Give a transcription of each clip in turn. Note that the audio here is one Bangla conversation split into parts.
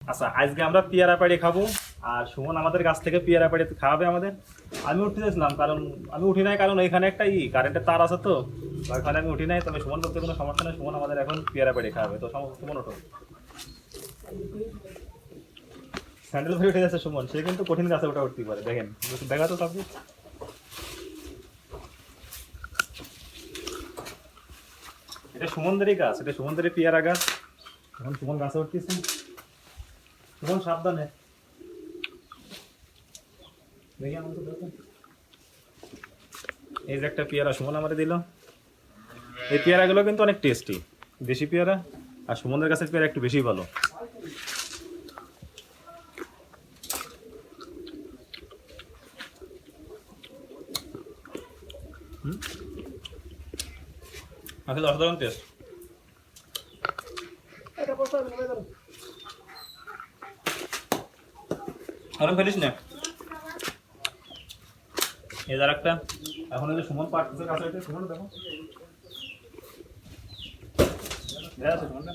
আচ্ছা, আজকে আমরা পেয়ারা পেড়ে খাবো আর সুমন আমাদের কাছ থেকে পেয়ারা পেড়ে খাওয়াবে আমাদের। আমি উঠতে চাইছিলাম, কারণ আমি উঠি নাই, কারণ ওইখানে একটা কারেন্টের তার আছে, তো ওইখানে আমি উঠি নাই। তবে সুমন বলতে কোনো সমস্যা নেই, সুমন আমাদের এখন পেয়ারা পেড়ে খাওয়াবে। তো সুমন ওঠো। স্যান্ডেল ধরে উঠে যাচ্ছে সুমন, সে কিন্তু কঠিন গাছে ওটা উঠতে পারে। দেখেন, দেখা তো সব। এটা সুমনদেরই গাছ, এটা সুমনদেরই পেয়ারা গাছ। এখন সুমন গাছে উঠতেছে। সুমন সাবধানে। দেখি আমার তো দেখো, এই যে একটা পেয়ারা সুমন আমারে দিল। এই পেয়ারাগুলো কিন্তু অনেক টেস্টি, দেশি পেয়ারা। আর সুমনদের গাছের পেয়ারা একটু বেশি ভালো। আসলে অসাধারণ টেস্ট। আরাম ফেলিস না। এই যার একটা এখন যে সুমন পাটছে কাছে, এটা সুমন দেখো, দেখা আছে সুমনটা।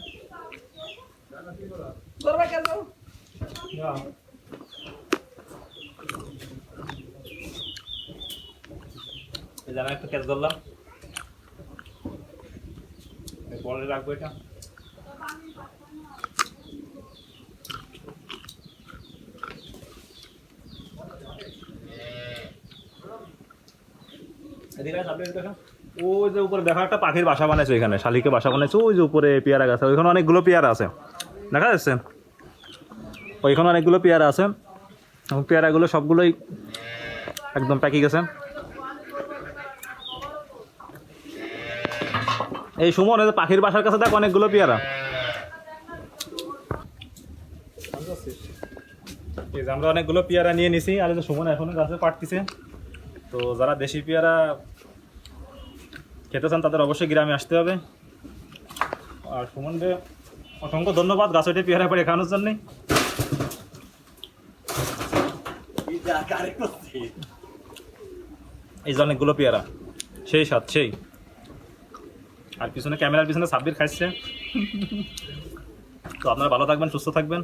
এই যে আমি একটা ক্যাচ ধরলাম, বলে রাখবো এটা। ওই যে উপরে দেখা একটা পাখির বাসা বানাইছে, এখানে শালিকে বাসা বানাইছে। ওই যে উপরে পেয়ারা গাছ, ওইখানে অনেকগুলো পেয়ারা আছে, দেখা যাচ্ছে। ওইখানে অনেকগুলো পেয়ারা আছে এবং পেয়ারাগুলো সবগুলোই একদম পেকে গেছে। এই সুমন, এই যে পাখির বাসার কাছে দেখ অনেকগুলো পেয়ারা। এই যে আমরা অনেকগুলো পেয়ারা নিয়ে নিছি, আর এই যে সুমন এখনো গাছে পাড়তিছে। তো যারা দেশি পেয়ারা খেতে চান তাদের অবশ্যই গ্রামে আসতে হবে। আর সুমনকে অসংখ্য ধন্যবাদ গাছ ওইটা পেয়ারা পেড়ে খাওয়ানোর জন্যে। এই যে অনেকগুলো পেয়ারা, সেই স্বাদ সেই। আর পিছনে ক্যামেরার পিছনে সাব্বির খাইছে। তো আপনারা ভালো থাকবেন, সুস্থ থাকবেন।